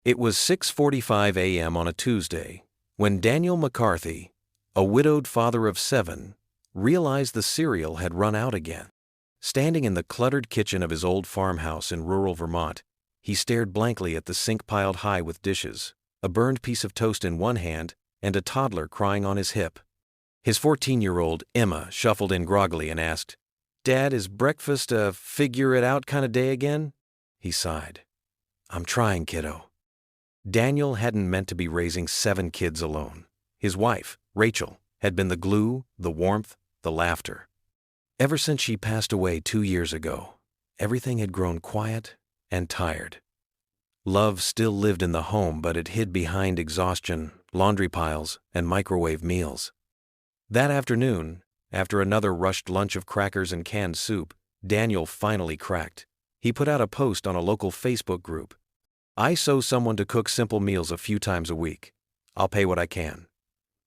It was 6:45 a.m. on a Tuesday when Daniel McCarthy, a widowed father of 7, realized the cereal had run out again. Standing in the cluttered kitchen of his old farmhouse in rural Vermont, he stared blankly at the sink piled high with dishes, a burned piece of toast in one hand, and a toddler crying on his hip. His 14-year-old, Emma, shuffled in groggily and asked, "Dad, is breakfast a figure-it-out kind of day again?" He sighed. "I'm trying, kiddo." Daniel hadn't meant to be raising 7 kids alone. His wife, Rachel, had been the glue, the warmth, the laughter. Ever since she passed away 2 years ago, everything had grown quiet and tired. Love still lived in the home, but it hid behind exhaustion, laundry piles, and microwave meals. That afternoon, after another rushed lunch of crackers and canned soup, Daniel finally cracked. He put out a post on a local Facebook group. "I sew someone to cook simple meals a few times a week. I'll pay what I can.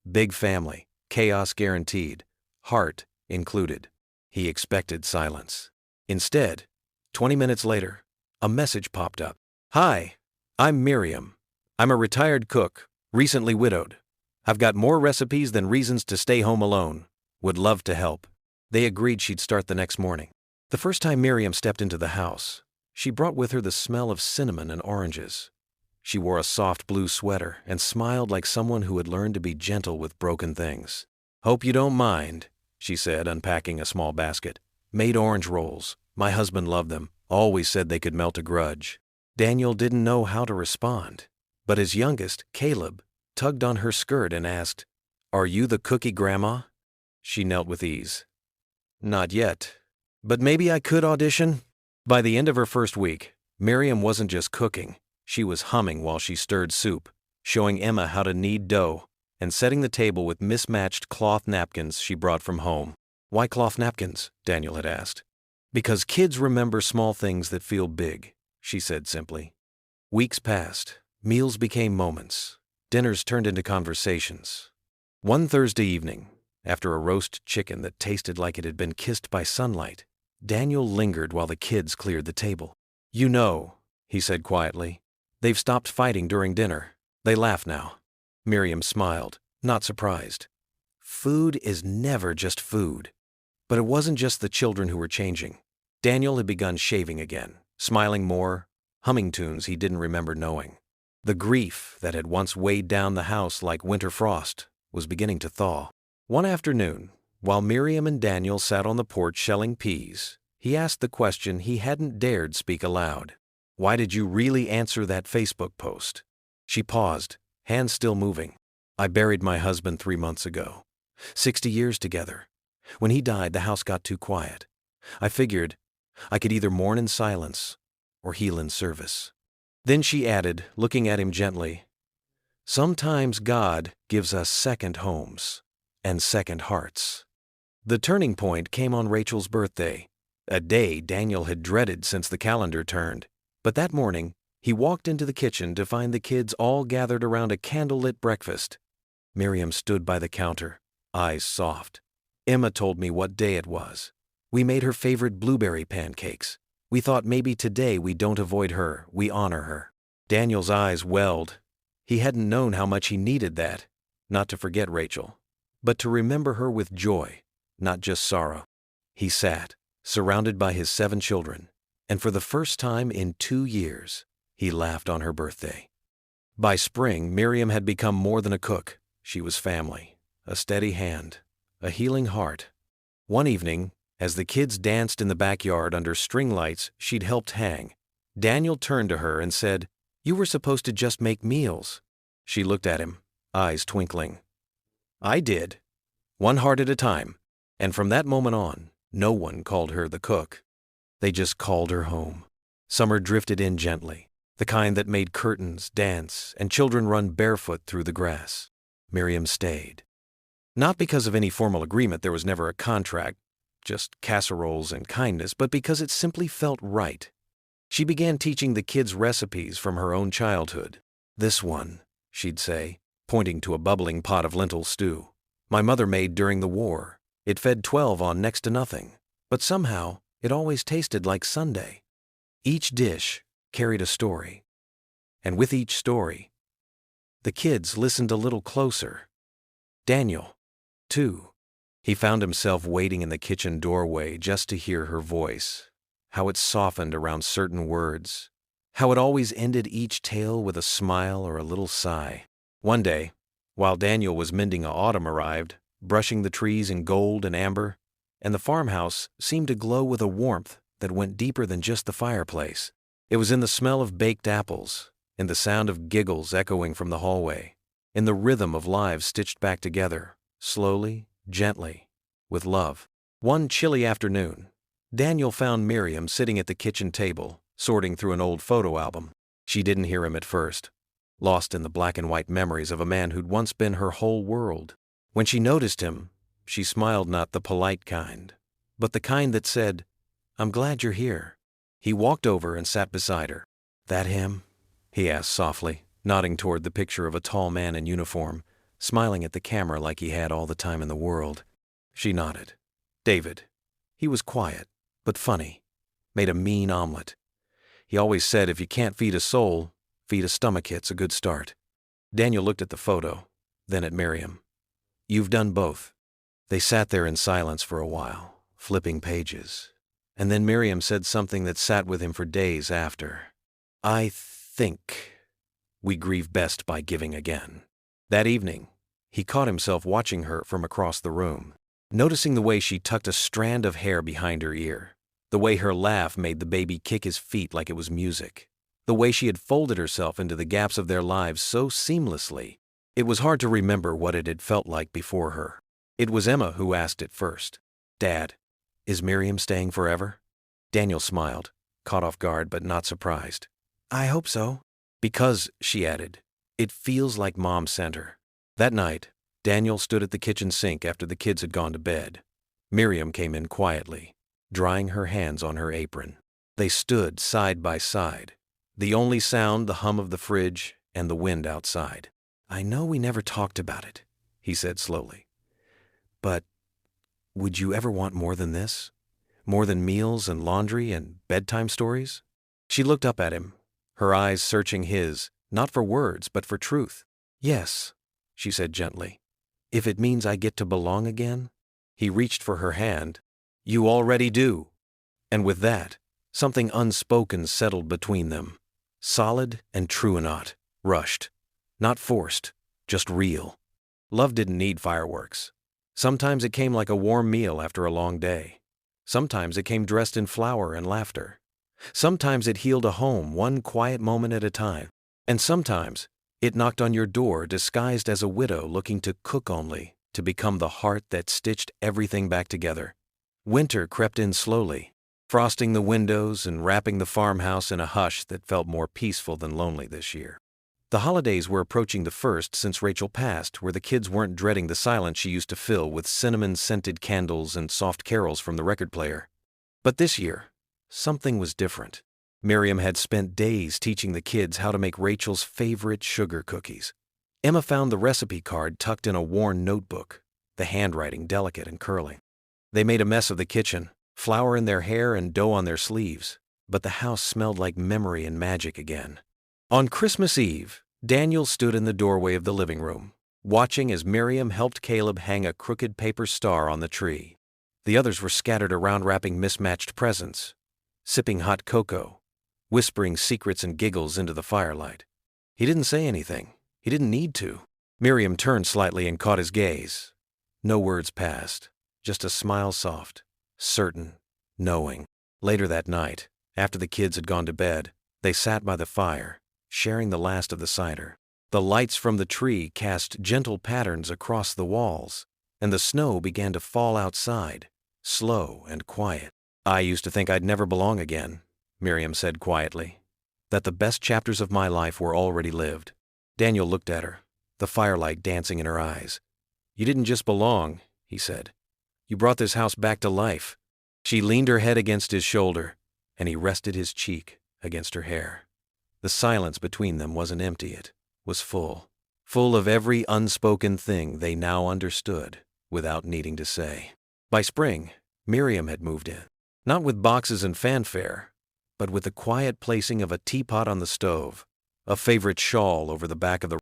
Big family, chaos guaranteed, heart included." He expected silence. Instead, 20 minutes later, a message popped up. "Hi, I'm Miriam. I'm a retired cook, recently widowed. I've got more recipes than reasons to stay home alone. Would love to help." They agreed she'd start the next morning. The first time Miriam stepped into the house, she brought with her the smell of cinnamon and oranges. She wore a soft blue sweater and smiled like someone who had learned to be gentle with broken things. "Hope you don't mind," she said, unpacking a small basket. "Made orange rolls. My husband loved them. Always said they could melt a grudge." Daniel didn't know how to respond, but his youngest, Caleb, tugged on her skirt and asked, "Are you the cookie grandma?" She knelt with ease. "Not yet, but maybe I could audition." By the end of her first week, Miriam wasn't just cooking. She was humming while she stirred soup, showing Emma how to knead dough, and setting the table with mismatched cloth napkins she brought from home. "Why cloth napkins?" Daniel had asked. "Because kids remember small things that feel big," she said simply. Weeks passed. Meals became moments. Dinners turned into conversations. One Thursday evening, after a roast chicken that tasted like it had been kissed by sunlight, Daniel lingered while the kids cleared the table. "You know," he said quietly, "they've stopped fighting during dinner. They laugh now." Miriam smiled, not surprised. Food is never just food. But it wasn't just the children who were changing. Daniel had begun shaving again, smiling more, humming tunes he didn't remember knowing. The grief that had once weighed down the house like winter frost was beginning to thaw. One afternoon, while Miriam and Daniel sat on the porch shelling peas, he asked the question he hadn't dared speak aloud. "Why did you really answer that Facebook post?" She paused, hands still moving. "I buried my husband 3 months ago. 60 years together. When he died, the house got too quiet. I figured I could either mourn in silence or heal in service." Then she added, looking at him gently, "Sometimes God gives us second homes and second hearts." The turning point came on Rachel's birthday, a day Daniel had dreaded since the calendar turned. But that morning, he walked into the kitchen to find the kids all gathered around a candlelit breakfast. Miriam stood by the counter, eyes soft. "Emma told me what day it was. We made her favorite blueberry pancakes. We thought maybe today we don't avoid her, we honor her." Daniel's eyes welled. He hadn't known how much he needed that, not to forget Rachel, but to remember her with joy, not just sorrow. He sat, surrounded by his 7 children, and for the first time in 2 years, he laughed on her birthday. By spring, Miriam had become more than a cook. She was family, a steady hand, a healing heart. One evening, as the kids danced in the backyard under string lights she'd helped hang, Daniel turned to her and said, "You were supposed to just make meals." She looked at him, eyes twinkling. "I did, one heart at a time, and from that moment on, no one called her the cook. They just called her home." Summer drifted in gently, the kind that made curtains dance and children run barefoot through the grass. Miriam stayed. Not because of any formal agreement, there was never a contract, just casseroles and kindness, but because it simply felt right. She began teaching the kids recipes from her own childhood. "This one," she'd say, pointing to a bubbling pot of lentil stew, "my mother made during the war. It fed 12 on next to nothing, but somehow it always tasted like Sunday." Each dish carried a story. And with each story, the kids listened a little closer. Daniel, too. He found himself waiting in the kitchen doorway just to hear her voice, how it softened around certain words, how it always ended each tale with a smile or a little sigh. One day, while Daniel was mending autumn arrived, brushing the trees in gold and amber, and the farmhouse seemed to glow with a warmth that went deeper than just the fireplace. It was in the smell of baked apples, in the sound of giggles echoing from the hallway, in the rhythm of lives stitched back together, slowly, gently, with love. One chilly afternoon, Daniel found Miriam sitting at the kitchen table, sorting through an old photo album. She didn't hear him at first, lost in the black and white memories of a man who'd once been her whole world. When she noticed him, she smiled, not the polite kind, but the kind that said, "I'm glad you're here." He walked over and sat beside her. "That him?" he asked softly, nodding toward the picture of a tall man in uniform, smiling at the camera like he had all the time in the world. She nodded. "David. He was quiet, but funny. Made a mean omelet. He always said if you can't feed a soul, feed a stomach. It's a good start." Daniel looked at the photo, then at Miriam. "You've done both." They sat there in silence for a while, flipping pages. And then Miriam said something that sat with him for days after. "I think we grieve best by giving again." That evening, he caught himself watching her from across the room, noticing the way she tucked a strand of hair behind her ear, the way her laugh made the baby kick his feet like it was music, the way she had folded herself into the gaps of their lives so seamlessly. It was hard to remember what it had felt like before her. It was Emma who asked it first. "Dad, is Miriam staying forever?" Daniel smiled, caught off guard but not surprised. "I hope so." "Because," she added, "it feels like Mom sent her." That night, Daniel stood at the kitchen sink after the kids had gone to bed. Miriam came in quietly, drying her hands on her apron. They stood side by side, the only sound the hum of the fridge and the wind outside. "I know we never talked about it," he said slowly. "But would you ever want more than this? More than meals and laundry and bedtime stories?" She looked up at him, her eyes searching his, not for words but for truth. "Yes," she said gently. "If it means I get to belong again." He reached for her hand. "You already do." And with that, something unspoken settled between them. Solid and true, not rushed, not forced, just real. Love didn't need fireworks. Sometimes it came like a warm meal after a long day. Sometimes it came dressed in flower and laughter. Sometimes it healed a home one quiet moment at a time. And sometimes it knocked on your door disguised as a widow looking to cook only, to become the heart that stitched everything back together. Winter crept in slowly, frosting the windows and wrapping the farmhouse in a hush that felt more peaceful than lonely this year. The holidays were approaching, the first since Rachel passed, where the kids weren't dreading the silence she used to fill with cinnamon-scented candles and soft carols from the record player. But this year, something was different. Miriam had spent days teaching the kids how to make Rachel's favorite sugar cookies. Emma found the recipe card tucked in a worn notebook, the handwriting delicate and curling. They made a mess of the kitchen, flour in their hair and dough on their sleeves, but the house smelled like memory and magic again. On Christmas Eve, Daniel stood in the doorway of the living room, watching as Miriam helped Caleb hang a crooked paper star on the tree. The others were scattered around wrapping mismatched presents, sipping hot cocoa, whispering secrets and giggles into the firelight. He didn't say anything. He didn't need to. Miriam turned slightly and caught his gaze. No words passed, just a smile, soft, certain, knowing. Later that night, after the kids had gone to bed, they sat by the fire, sharing the last of the cider. The lights from the tree cast gentle patterns across the walls, and the snow began to fall outside, slow and quiet. "I used to think I'd never belong again," Miriam said quietly, "that the best chapters of my life were already lived." Daniel looked at her, the firelight dancing in her eyes. "You didn't just belong," he said. "You brought this house back to life." She leaned her head against his shoulder, and he rested his cheek against her hair. The silence between them wasn't empty, it was full. Full of every unspoken thing they now understood without needing to say. By spring, Miriam had moved in. Not with boxes and fanfare, but with the quiet placing of a teapot on the stove, a favorite shawl over the back of the